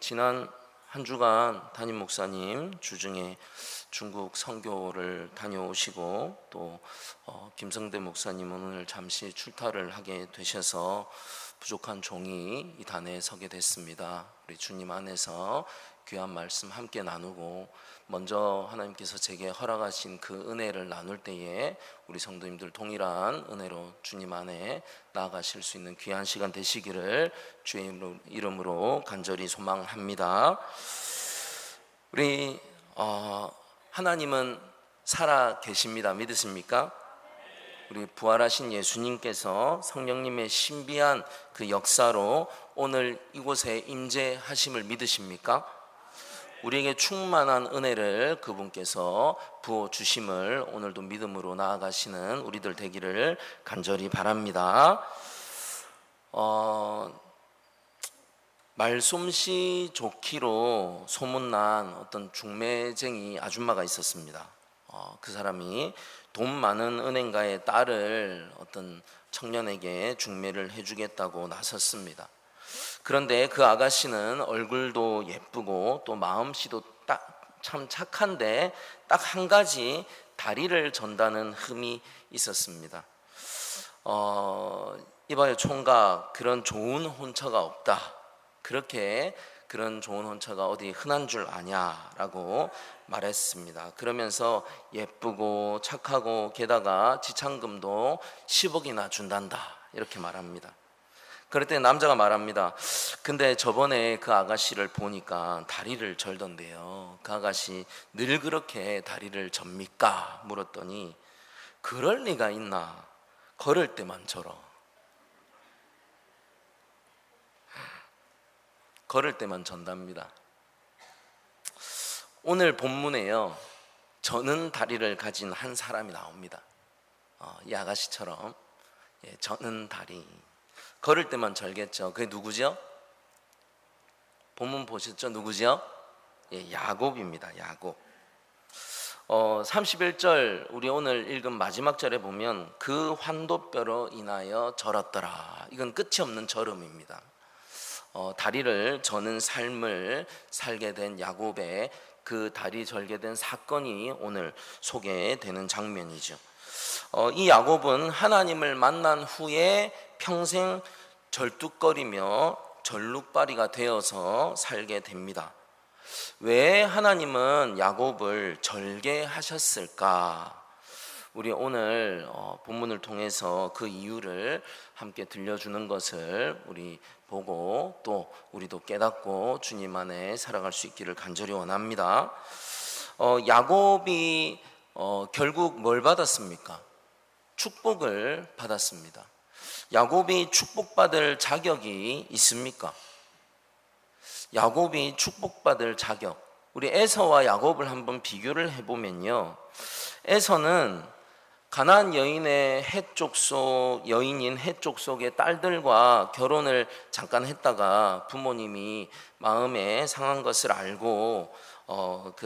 지난 한 주간 담임 목사님 주중에 중국 선교를 다녀오시고 또 김성대 목사님은 오늘 잠시 출타를 하게 되셔서 부족한 종이 이 단에 서게 됐습니다. 우리 주님 안에서 귀한 말씀 함께 나누고 먼저 하나님께서 제게 허락하신 그 은혜를 나눌 때에 우리 성도님들 동일한 은혜로 주님 안에 나아가실 수 있는 귀한 시간 되시기를 주의 이름으로 간절히 소망합니다. 우리 하나님은 살아 계십니다. 믿으십니까? 우리 부활하신 예수님께서 성령님의 신비한 그 역사로 오늘 이곳에 임재하심을 믿으십니까? 우리에게 충만한 은혜를 그분께서 부어주심을 오늘도 믿음으로 나아가시는 우리들 되기를 간절히 바랍니다. 말솜씨 좋기로 소문난 어떤 중매쟁이 아줌마가 있었습니다. 그 사람이 돈 많은 은행가의 딸을 어떤 청년에게 중매를 해주겠다고 나섰습니다. 그런데 그 아가씨는 얼굴도 예쁘고 또 마음씨도 참 착한데 딱 한 가지 다리를 전다는 흠이 있었습니다. 이봐요 총각, 그런 좋은 혼처가 없다. 그런 좋은 혼처가 어디 흔한 줄 아냐라고 말했습니다. 그러면서 예쁘고 착하고 게다가 지참금도 10억이나 준단다 이렇게 말합니다. 그럴 때 남자가 말합니다. 근데 저번에 그 아가씨를 보니까 다리를 절던데요. 그 아가씨 늘 그렇게 다리를 접니까? 물었더니 그럴 리가 있나? 걸을 때만 절어. 걸을 때만 전답니다. 오늘 본문에요, 저는 다리를 가진 한 사람이 나옵니다. 이 아가씨처럼 저는 다리, 걸을 때만 절겠죠. 그게 누구죠? 본문 보셨죠? 누구죠? 야곱입니다. 야곱. 31절 우리 오늘 읽은 마지막 절에 보면 그 환도뼈로 인하여 절었더라. 이건 끝이 없는 절음입니다. 다리를 저는 삶을 살게 된 야곱의 그 다리 절게 된 사건이 오늘 소개되는 장면이죠. 이 야곱은 하나님을 만난 후에 평생 절뚝거리며 절룩발이가 되어서 살게 됩니다. 왜 하나님은 야곱을 절개하셨을까? 우리 오늘 본문을 통해서 그 이유를 함께 들려주는 것을 우리 보고 또 우리도 깨닫고 주님 안에 살아갈 수 있기를 간절히 원합니다. 야곱이 결국 뭘 받았습니까? 축복을 받았습니다. 야곱이 축복받을 자격이 있습니까? 야곱이 축복받을 자격, 우리 에서와 야곱을 한번 비교를 해보면요, 에서는 가나안 여인의 여인인 헷 족속의 딸들과 결혼을 잠깐 했다가 부모님이 마음에 상한 것을 알고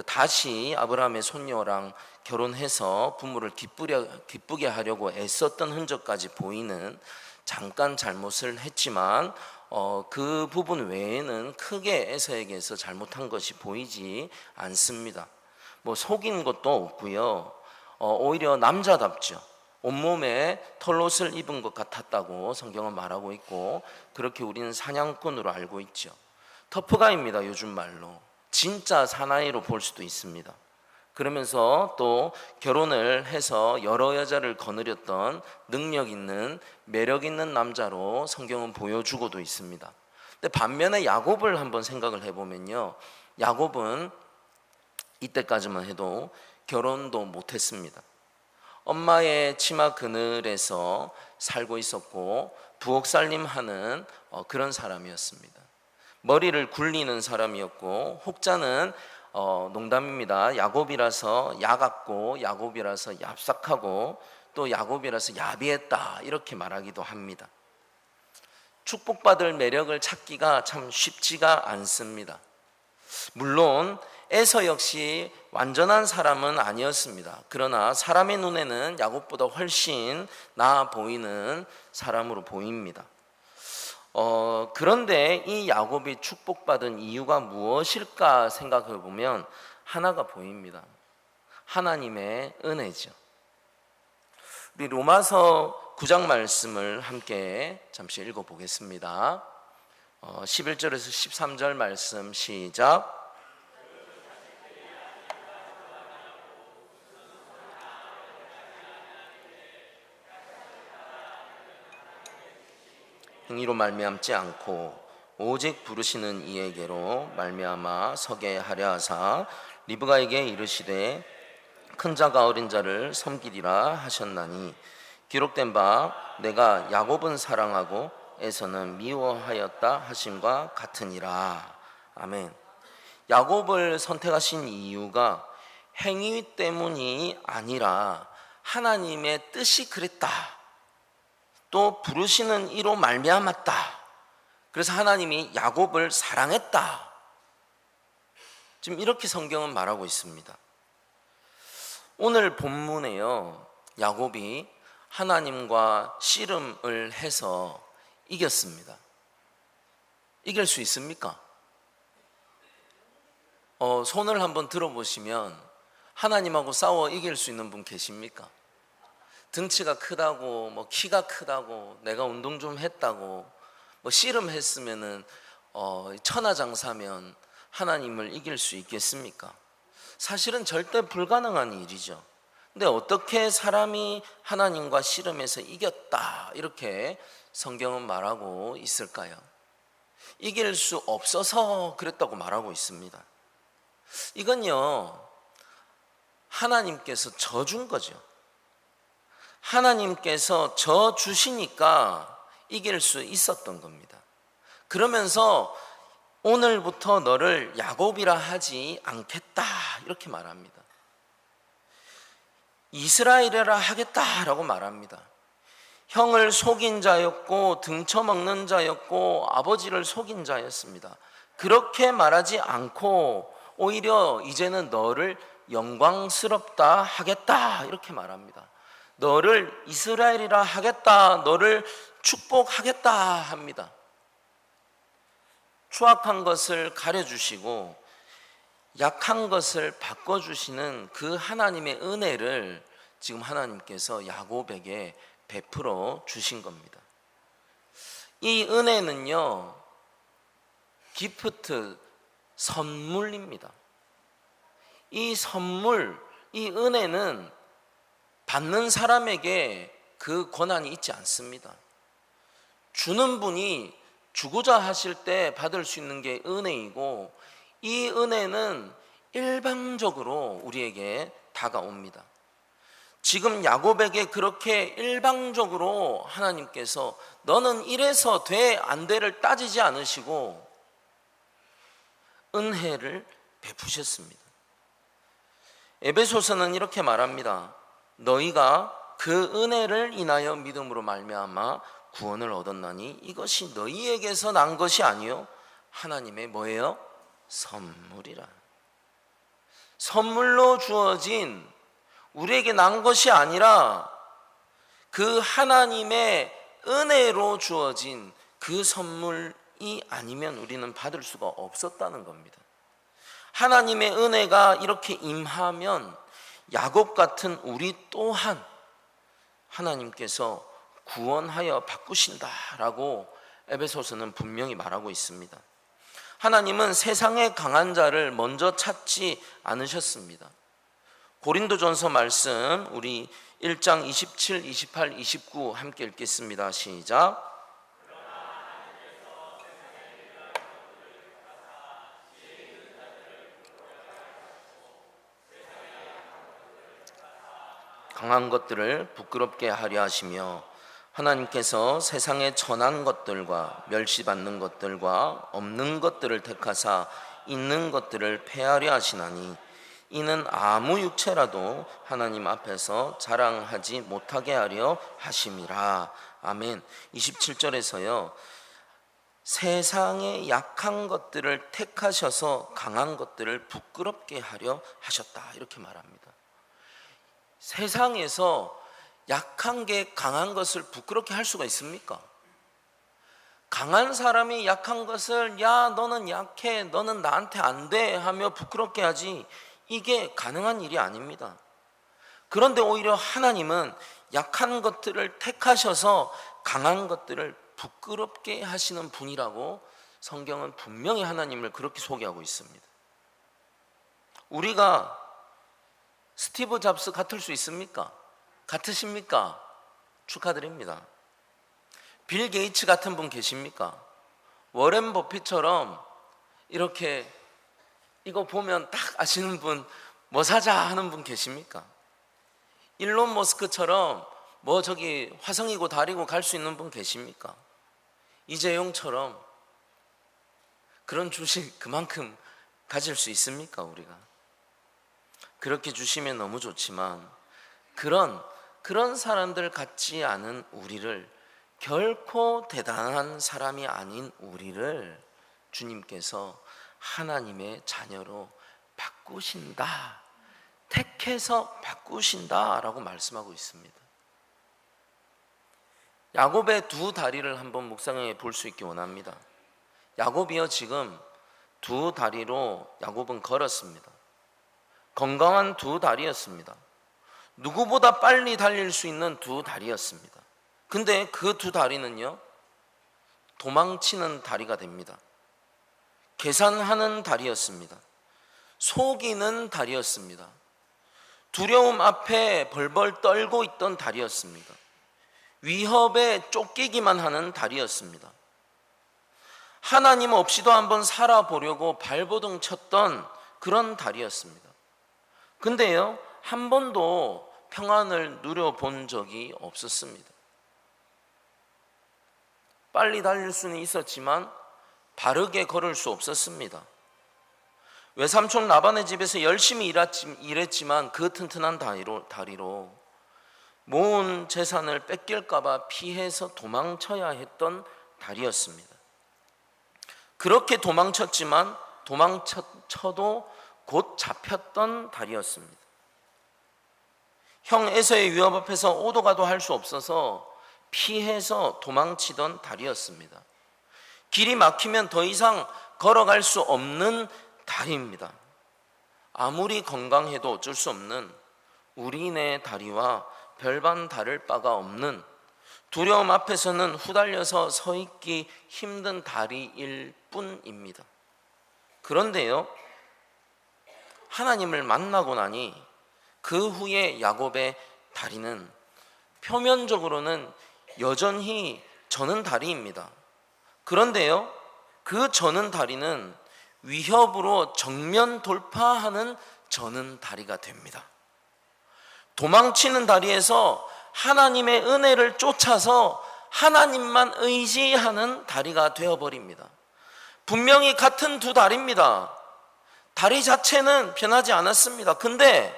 다시 아브라함의 손녀랑 결혼해서 부모를 기쁘게 하려고 애썼던 흔적까지 보이는 잠깐 잘못을 했지만 그 부분 외에는 크게 에서에게서 잘못한 것이 보이지 않습니다. 속인 것도 없고요. 오히려 남자답죠. 온몸에 털옷을 입은 것 같았다고 성경은 말하고 있고, 그렇게 우리는 사냥꾼으로 알고 있죠. 터프가입니다. 요즘 말로 진짜 사나이로 볼 수도 있습니다. 그러면서 또 결혼을 해서 여러 여자를 거느렸던 능력 있는 매력 있는 남자로 성경은 보여주고도 있습니다. 근데 반면에 야곱을 한번 생각을 해보면요, 야곱은 이때까지만 해도 결혼도 못했습니다. 엄마의 치마 그늘에서 살고 있었고 부엌살림하는 그런 사람이었습니다. 머리를 굴리는 사람이었고, 혹자는 농담입니다. 야곱이라서 야같고 야곱이라서 얍삭하고 또 야곱이라서 야비했다 이렇게 말하기도 합니다. 축복받을 매력을 찾기가 참 쉽지가 않습니다. 물론 에서 역시 완전한 사람은 아니었습니다. 그러나 사람의 눈에는 야곱보다 훨씬 나아 보이는 사람으로 보입니다. 그런데 이 야곱이 축복받은 이유가 무엇일까 생각해 보면 하나가 보입니다. 하나님의 은혜죠. 우리 로마서 9장 말씀을 함께 잠시 읽어보겠습니다. 11절에서 13절 말씀 시작. 행위로 말미암지 않고 오직 부르시는 이에게로 말미암아 서게 하려 하사 리브가에게 이르시되 큰 자가 어린 자를 섬기리라 하셨나니 기록된 바 내가 야곱은 사랑하고 에서는 미워하였다 하심과 같으니라. 아멘. 야곱을 선택하신 이유가 행위 때문이 아니라 하나님의 뜻이 그랬다. 또 부르시는 이로 말미암았다. 그래서 하나님이 야곱을 사랑했다. 지금 이렇게 성경은 말하고 있습니다. 오늘 본문에요, 야곱이 하나님과 씨름을 해서 이겼습니다. 이길 수 있습니까? 손을 한번 들어보시면 하나님하고 싸워 이길 수 있는 분 계십니까? 등치가 크다고, 키가 크다고, 내가 운동 좀 했다고, 씨름했으면은 천하장사면 하나님을 이길 수 있겠습니까? 사실은 절대 불가능한 일이죠. 근데 어떻게 사람이 하나님과 씨름해서 이겼다 이렇게 성경은 말하고 있을까요? 이길 수 없어서 그랬다고 말하고 있습니다. 이건요, 하나님께서 져준 거죠. 하나님께서 져 주시니까 이길 수 있었던 겁니다. 그러면서 오늘부터 너를 야곱이라 하지 않겠다 이렇게 말합니다. 이스라엘이라 하겠다라고 말합니다. 형을 속인 자였고 등쳐먹는 자였고 아버지를 속인 자였습니다. 그렇게 말하지 않고 오히려 이제는 너를 영광스럽다 하겠다 이렇게 말합니다. 너를 이스라엘이라 하겠다, 너를 축복하겠다 합니다. 추악한 것을 가려주시고 약한 것을 바꿔주시는 그 하나님의 은혜를 지금 하나님께서 야곱에게 베풀어 주신 겁니다. 이 은혜는요, 기프트, 선물입니다. 이 선물, 이 은혜는 받는 사람에게 그 권한이 있지 않습니다. 주는 분이 주고자 하실 때 받을 수 있는 게 은혜이고, 이 은혜는 일방적으로 우리에게 다가옵니다. 지금 야곱에게 그렇게 일방적으로 하나님께서 너는 이래서 돼 안 돼를 따지지 않으시고 은혜를 베푸셨습니다. 에베소서는 이렇게 말합니다. 너희가 그 은혜를 인하여 믿음으로 말미암아 구원을 얻었나니 이것이 너희에게서 난 것이 아니요 하나님의 뭐예요? 선물이라. 선물로 주어진, 우리에게 난 것이 아니라 그 하나님의 은혜로 주어진 그 선물이 아니면 우리는 받을 수가 없었다는 겁니다. 하나님의 은혜가 이렇게 임하면 야곱 같은 우리 또한 하나님께서 구원하여 바꾸신다라고 에베소서는 분명히 말하고 있습니다. 하나님은 세상의 강한 자를 먼저 찾지 않으셨습니다. 고린도전서 말씀 우리 1장 27, 28, 29 함께 읽겠습니다. 시작. 강한 것들을 부끄럽게 하려 하시며 하나님께서 세상에 천한 것들과 멸시받는 것들과 없는 것들을 택하사 있는 것들을 폐하려 하시나니 이는 아무 육체라도 하나님 앞에서 자랑하지 못하게 하려 하심이라. 아멘. 27절에서요, 세상의 약한 것들을 택하셔서 강한 것들을 부끄럽게 하려 하셨다 이렇게 말합니다. 세상에서 약한 게 강한 것을 부끄럽게 할 수가 있습니까? 강한 사람이 약한 것을 야 너는 약해, 너는 나한테 안 돼 하며 부끄럽게 하지, 이게 가능한 일이 아닙니다. 그런데 오히려 하나님은 약한 것들을 택하셔서 강한 것들을 부끄럽게 하시는 분이라고 성경은 분명히 하나님을 그렇게 소개하고 있습니다. 우리가 스티브 잡스 같을 수 있습니까? 같으십니까? 축하드립니다. 빌 게이츠 같은 분 계십니까? 워렌 버핏처럼 이렇게 이거 보면 딱 아시는 분, 뭐 사자 하는 분 계십니까? 일론 머스크처럼 뭐 저기 화성이고 달이고 갈 수 있는 분 계십니까? 이재용처럼 그런 주식 그만큼 가질 수 있습니까? 우리가 그렇게 주시면 너무 좋지만 그런 사람들 같지 않은 우리를, 결코 대단한 사람이 아닌 우리를 주님께서 하나님의 자녀로 바꾸신다, 택해서 바꾸신다라고 말씀하고 있습니다. 야곱의 두 다리를 한번 묵상해 볼 수 있기 원합니다. 야곱이요, 지금 두 다리로 야곱은 걸었습니다. 건강한 두 다리였습니다. 누구보다 빨리 달릴 수 있는 두 다리였습니다. 근데 그 두 다리는요, 도망치는 다리가 됩니다. 계산하는 다리였습니다. 속이는 다리였습니다. 두려움 앞에 벌벌 떨고 있던 다리였습니다. 위협에 쫓기기만 하는 다리였습니다. 하나님 없이도 한번 살아보려고 발버둥 쳤던 그런 다리였습니다. 근데요, 한 번도 평안을 누려본 적이 없었습니다. 빨리 달릴 수는 있었지만 바르게 걸을 수 없었습니다. 외삼촌 라반의 집에서 열심히 일했지만 그 튼튼한 다리로 모은 재산을 뺏길까봐 피해서 도망쳐야 했던 다리였습니다. 그렇게 도망쳤지만 도망쳐도 곧 잡혔던 다리였습니다. 형 에서의 위협 앞에서 오도 가도 할 수 없어서 피해서 도망치던 다리였습니다. 길이 막히면 더 이상 걸어갈 수 없는 다리입니다. 아무리 건강해도 어쩔 수 없는 우리네 다리와 별반 다를 바가 없는, 두려움 앞에서는 후달려서 서 있기 힘든 다리일 뿐입니다. 그런데요, 하나님을 만나고 나니 그 후에 야곱의 다리는 표면적으로는 여전히 저는 다리입니다. 그런데요, 그 저는 다리는 위협으로 정면 돌파하는 저는 다리가 됩니다. 도망치는 다리에서 하나님의 은혜를 쫓아서 하나님만 의지하는 다리가 되어버립니다. 분명히 같은 두 다리입니다. 다리 자체는 변하지 않았습니다. 근데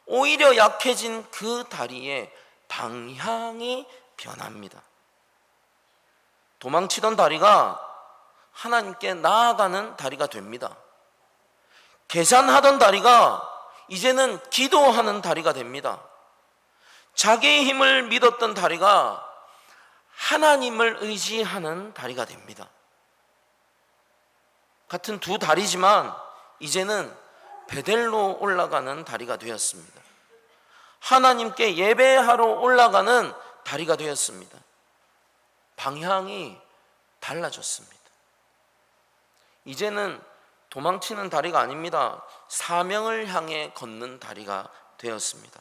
오히려 약해진 그 다리의 방향이 변합니다. 도망치던 다리가 하나님께 나아가는 다리가 됩니다. 계산하던 다리가 이제는 기도하는 다리가 됩니다. 자기의 힘을 믿었던 다리가 하나님을 의지하는 다리가 됩니다. 같은 두 다리지만 이제는 베델로 올라가는 다리가 되었습니다. 하나님께 예배하러 올라가는 다리가 되었습니다. 방향이 달라졌습니다. 이제는 도망치는 다리가 아닙니다. 사명을 향해 걷는 다리가 되었습니다.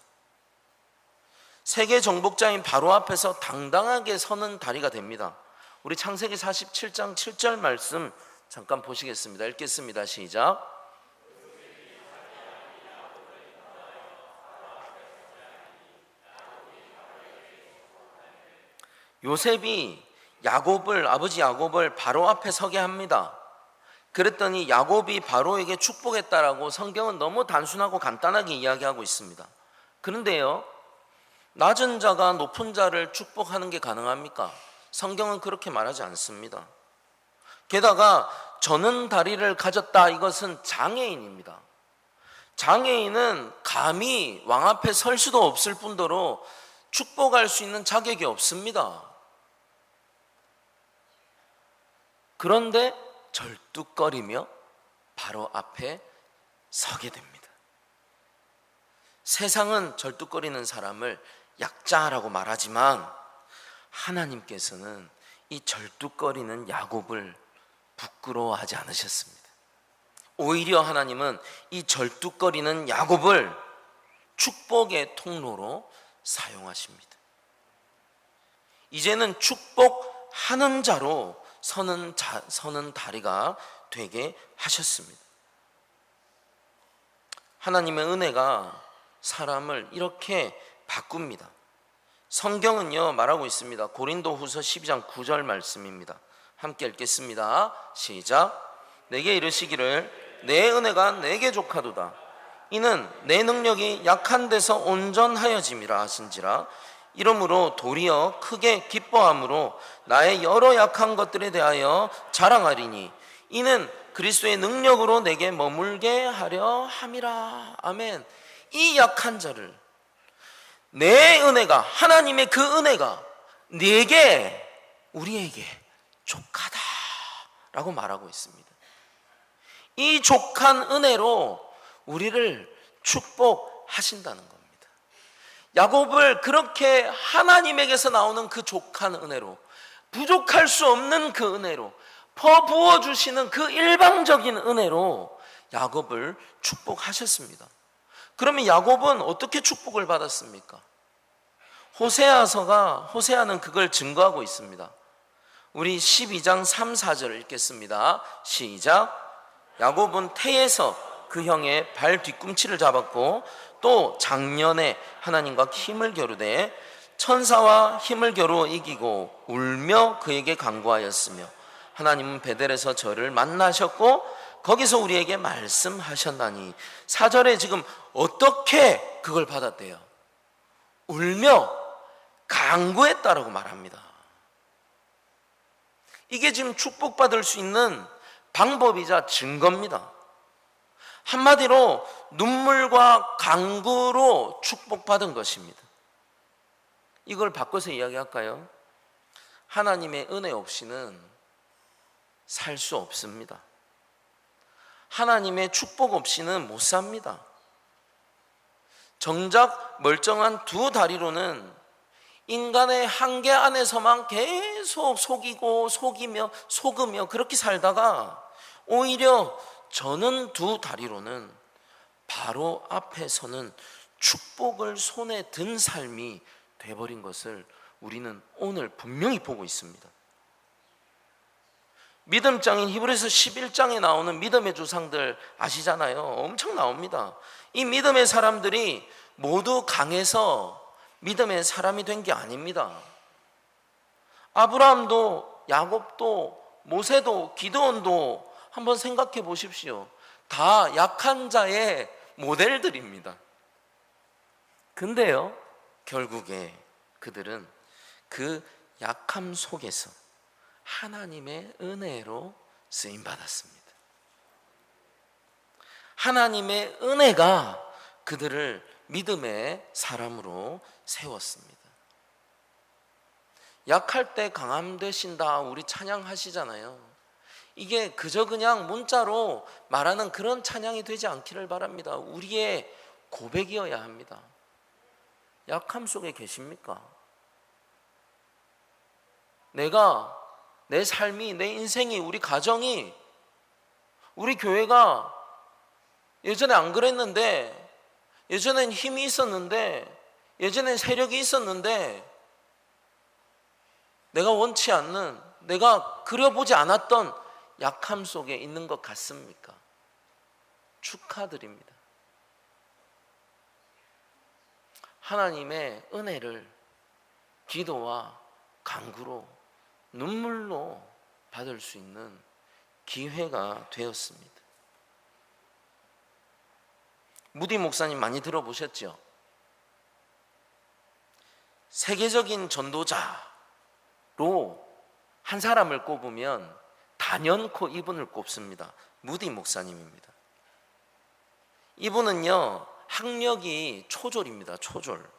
세계 정복자인 바로 앞에서 당당하게 서는 다리가 됩니다. 우리 창세기 47장 7절 말씀 잠깐 보시겠습니다. 읽겠습니다. 시작. 요셉이 아버지 야곱을 바로 앞에 서게 합니다. 그랬더니 야곱이 바로에게 축복했다라고 성경은 너무 단순하고 간단하게 이야기하고 있습니다. 그런데요, 낮은 자가 높은 자를 축복하는 게 가능합니까? 성경은 그렇게 말하지 않습니다. 게다가 저는 다리를 가졌다, 이것은 장애인입니다. 장애인은 감히 왕 앞에 설 수도 없을 뿐더러 축복할 수 있는 자격이 없습니다. 그런데 절뚝거리며 바로 앞에 서게 됩니다. 세상은 절뚝거리는 사람을 약자라고 말하지만 하나님께서는 이 절뚝거리는 야곱을 부끄러워하지 않으셨습니다. 오히려 하나님은 이 절뚝거리는 야곱을 축복의 통로로 사용하십니다. 이제는 축복하는 자로 서는 다리가 되게 하셨습니다. 하나님의 은혜가 사람을 이렇게 바꿉니다. 성경은요 말하고 있습니다. 고린도후서 12장 9절 말씀입니다. 함께 읽겠습니다. 시작. 내게 이르시기를 내 은혜가 내게 족하도다. 이는 내 능력이 약한 데서 온전하여짐이라 하신지라. 이러므로 도리어 크게 기뻐함으로 나의 여러 약한 것들에 대하여 자랑하리니 이는 그리스도의 능력으로 내게 머물게 하려 함이라. 아멘. 이 약한 자를 내 은혜가, 하나님의 그 은혜가 내게, 우리에게 족하다 라고 말하고 있습니다. 이 족한 은혜로 우리를 축복하신다는 겁니다. 야곱을 그렇게 하나님에게서 나오는 그 족한 은혜로, 부족할 수 없는 그 은혜로, 퍼부어 주시는 그 일방적인 은혜로 야곱을 축복하셨습니다. 그러면 야곱은 어떻게 축복을 받았습니까? 호세아는 그걸 증거하고 있습니다. 우리 12장 3, 4절을 읽겠습니다. 시작. 야곱은 태에서 그 형의 발 뒤꿈치를 잡았고 또 작년에 하나님과 힘을 겨루되 천사와 힘을 겨루 이기고 울며 그에게 간구하였으며 하나님은 베델에서 저를 만나셨고 거기서 우리에게 말씀하셨나니. 4절에 지금 어떻게 그걸 받았대요? 울며 간구했다라고 말합니다. 이게 지금 축복받을 수 있는 방법이자 증거입니다. 한마디로 눈물과 간구로 축복받은 것입니다. 이걸 바꿔서 이야기할까요? 하나님의 은혜 없이는 살 수 없습니다. 하나님의 축복 없이는 못 삽니다. 정작 멀쩡한 두 다리로는 인간의 한계 안에서만 계속 속으며 그렇게 살다가 오히려 저는 두 다리로는 바로 앞에 서는 축복을 손에 든 삶이 돼버린 것을 우리는 오늘 분명히 보고 있습니다. 믿음장인 히브리서 11장에 나오는 믿음의 조상들 아시잖아요. 엄청 나옵니다. 이 믿음의 사람들이 모두 강해서 믿음의 사람이 된 게 아닙니다. 아브라함도 야곱도 모세도 기드온도 한번 생각해 보십시오. 다 약한 자의 모델들입니다. 근데요, 결국에 그들은 그 약함 속에서 하나님의 은혜로 쓰임받았습니다. 하나님의 은혜가 그들을 믿음의 사람으로 세웠습니다. 약할 때 강함 되신다 우리 찬양하시잖아요. 이게 그저 그냥 문자로 말하는 그런 찬양이 되지 않기를 바랍니다. 우리의 고백이어야 합니다. 약함 속에 계십니까? 내 삶이, 내 인생이, 우리 가정이, 우리 교회가 예전에 안 그랬는데, 예전엔 힘이 있었는데, 예전엔 세력이 있었는데 내가 원치 않는, 내가 그려보지 않았던 약함 속에 있는 것 같습니까? 축하드립니다. 하나님의 은혜를 기도와 간구로, 눈물로 받을 수 있는 기회가 되었습니다. 무디 목사님 많이 들어보셨죠? 세계적인 전도자로 한 사람을 꼽으면 단연코 이분을 꼽습니다. 무디 목사님입니다. 이분은요, 학력이 초졸입니다. 초졸.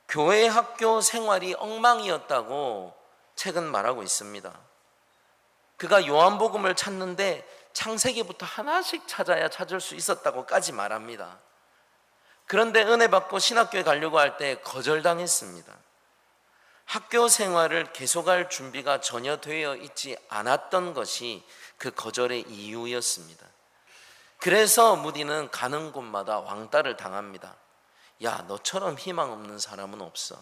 교회 학교 생활이 엉망이었다고 책은 말하고 있습니다. 그가 요한복음을 찾는데 창세기부터 하나씩 찾아야 찾을 수 있었다고까지 말합니다. 그런데 은혜 받고 신학교에 가려고 할 때 거절당했습니다. 학교 생활을 계속할 준비가 전혀 되어 있지 않았던 것이 그 거절의 이유였습니다. 그래서 무디는 가는 곳마다 왕따를 당합니다. 야, 너처럼 희망 없는 사람은 없어.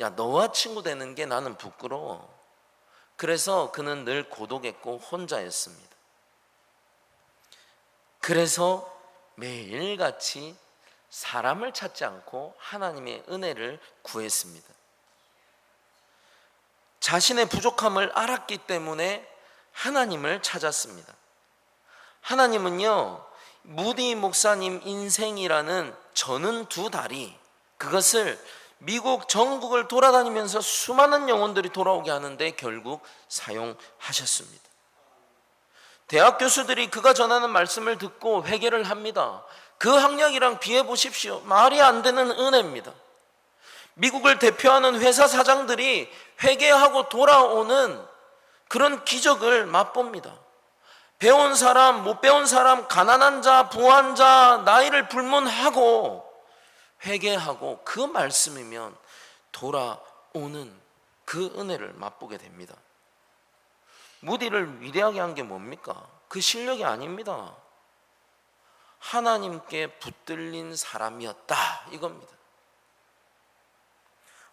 야, 너와 친구 되는 게 나는 부끄러워. 그래서 그는 늘 고독했고 혼자였습니다. 그래서 매일같이 사람을 찾지 않고 하나님의 은혜를 구했습니다. 자신의 부족함을 알았기 때문에 하나님을 찾았습니다. 하나님은요, 무디 목사님 인생이라는 저는 두 다리, 그것을 미국 전국을 돌아다니면서 수많은 영혼들이 돌아오게 하는데 결국 사용하셨습니다. 대학 교수들이 그가 전하는 말씀을 듣고 회개를 합니다. 그 학력이랑 비해 보십시오. 말이 안 되는 은혜입니다. 미국을 대표하는 회사 사장들이 회개하고 돌아오는 그런 기적을 맛봅니다. 배운 사람, 못 배운 사람, 가난한 자, 부한 자, 나이를 불문하고 회개하고 그 말씀이면 돌아오는 그 은혜를 맛보게 됩니다. 무디를 위대하게 한 게 뭡니까? 그 실력이 아닙니다. 하나님께 붙들린 사람이었다, 이겁니다.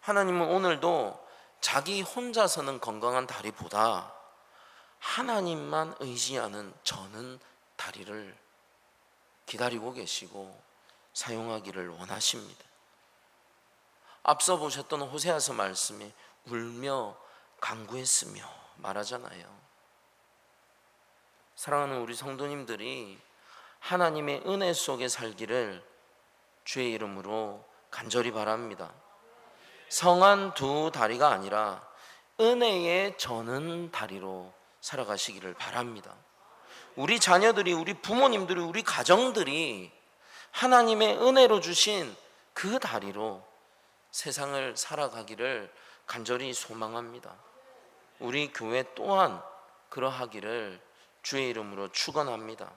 하나님은 오늘도 자기 혼자서는 건강한 다리보다 하나님만 의지하는 저는 다리를 기다리고 계시고 사용하기를 원하십니다. 앞서 보셨던 호세아서 말씀이 울며 간구했으며 말하잖아요. 사랑하는 우리 성도님들이 하나님의 은혜 속에 살기를 주의 이름으로 간절히 바랍니다. 성한 두 다리가 아니라 은혜의 저는 다리로 살아가시기를 바랍니다. 우리 자녀들이, 우리 부모님들이, 우리 가정들이 하나님의 은혜로 주신 그 다리로 세상을 살아가기를 간절히 소망합니다. 우리 교회 또한 그러하기를 주의 이름으로 축원합니다.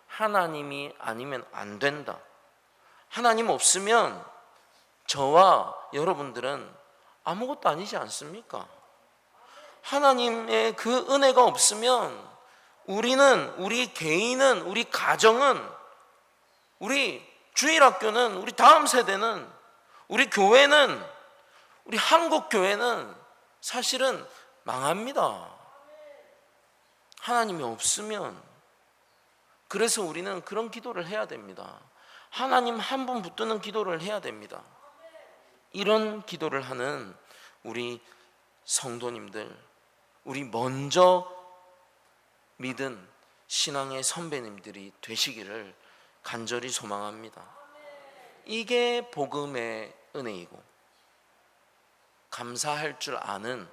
하나님이 아니면 안 된다. 하나님 없으면 저와 여러분들은 아무것도 아니지 않습니까? 하나님의 그 은혜가 없으면 우리는, 우리 개인은, 우리 가정은, 우리 주일학교는, 우리 다음 세대는, 우리 교회는, 우리 한국 교회는 사실은 망합니다. 하나님이 없으면. 그래서 우리는 그런 기도를 해야 됩니다. 하나님 한 분 붙드는 기도를 해야 됩니다. 이런 기도를 하는 우리 성도님들, 우리 먼저 믿은 신앙의 선배님들이 되시기를 간절히 소망합니다. 이게 복음의 은혜이고 감사할 줄 아는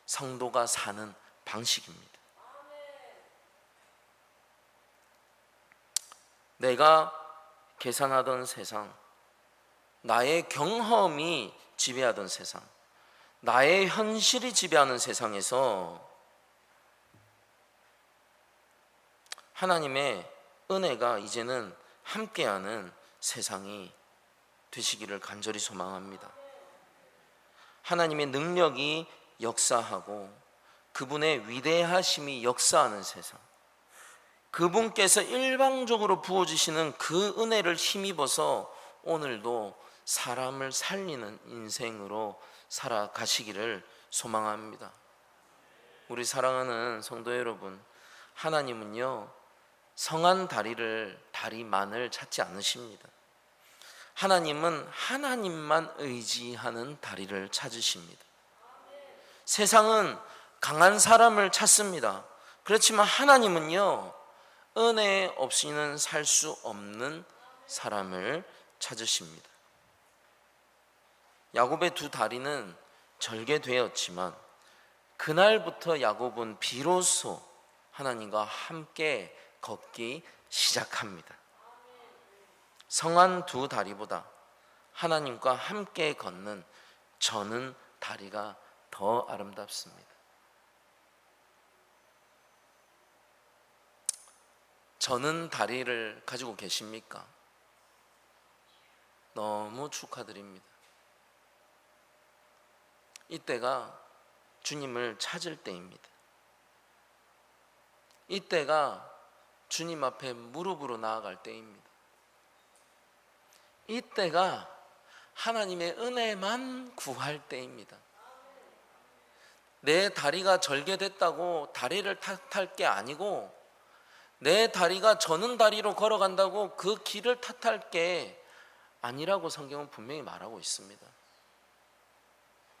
성도가 사는 방식입니다. 내가 계산하던 세상, 나의 경험이 지배하던 세상, 나의 현실이 지배하는 세상에서 하나님의 은혜가 이제는 함께하는 세상이 되시기를 간절히 소망합니다. 하나님의 능력이 역사하고 그분의 위대하심이 역사하는 세상, 그분께서 일방적으로 부어주시는 그 은혜를 힘입어서 오늘도 사람을 살리는 인생으로 살아가시기를 소망합니다. 우리 사랑하는 성도 여러분, 하나님은요 성한 다리만을 찾지 않으십니다. 하나님은 하나님만 의지하는 다리를 찾으십니다. 세상은 강한 사람을 찾습니다. 그렇지만 하나님은요 은혜 없이는 살 수 없는 사람을 찾으십니다. 야곱의 두 다리는 절개되었지만 그날부터 야곱은 비로소 하나님과 함께 걷기 시작합니다. 성한 두 다리보다 하나님과 함께 걷는 저는 다리가 더 아름답습니다. 저는 다리를 가지고 계십니까? 너무 축하드립니다. 이때가 주님을 찾을 때입니다. 이때가 주님 앞에 무릎으로 나아갈 때입니다. 이때가 하나님의 은혜만 구할 때입니다. 내 다리가 절개됐다고 다리를 탓할 게 아니고, 내 다리가 저는 다리로 걸어간다고 그 길을 탓할 게 아니라고 성경은 분명히 말하고 있습니다.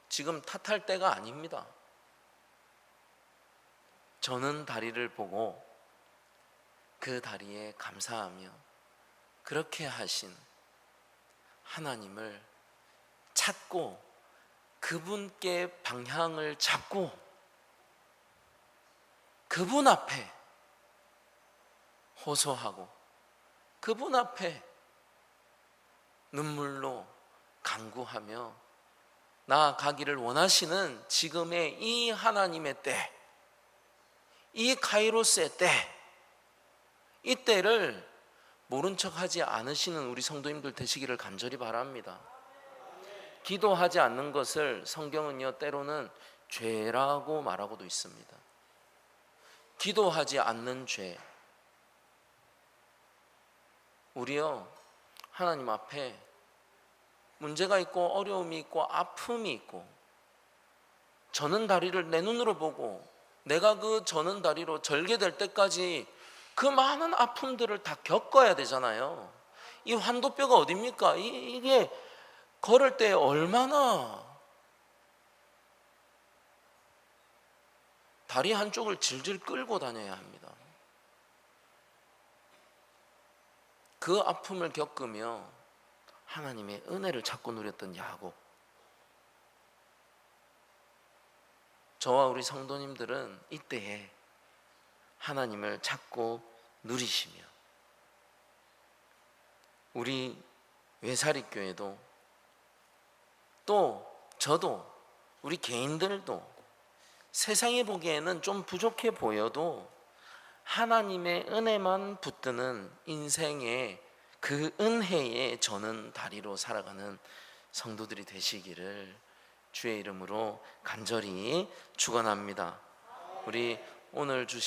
지금 탓할 때가 아닙니다. 저는 다리를 보고 그 다리에 감사하며 그렇게 하신 하나님을 찾고 그분께 방향을 잡고 그분 앞에 호소하고 그분 앞에 눈물로 간구하며 나아가기를 원하시는 지금의 이 하나님의 때, 이 카이로스의 때, 이 때를 모른 척하지 않으시는 우리 성도님들 되시기를 간절히 바랍니다. 기도하지 않는 것을 성경은요 때로는 죄라고 말하고도 있습니다. 기도하지 않는 죄. 우리요 하나님 앞에 문제가 있고 어려움이 있고 아픔이 있고 저는 다리를 내 눈으로 보고 내가 그 저는 다리로 절개될 때까지 그 많은 아픔들을 다 겪어야 되잖아요. 이 환도뼈가 어딥니까? 이게 걸을 때 얼마나 다리 한쪽을 질질 끌고 다녀야 합니다. 그 아픔을 겪으며 하나님의 은혜를 찾고 누렸던 야곱, 저와 우리 성도님들은 이때에 하나님을 찾고 누리시며 우리 외사리교회도 또 저도 우리 개인들도 세상에 보기에는 좀 부족해 보여도 하나님의 은혜만 붙드는 인생의 그 은혜의 저는 다리로 살아가는 성도들이 되시기를 주의 이름으로 간절히 축원합니다. 우리 오늘 주신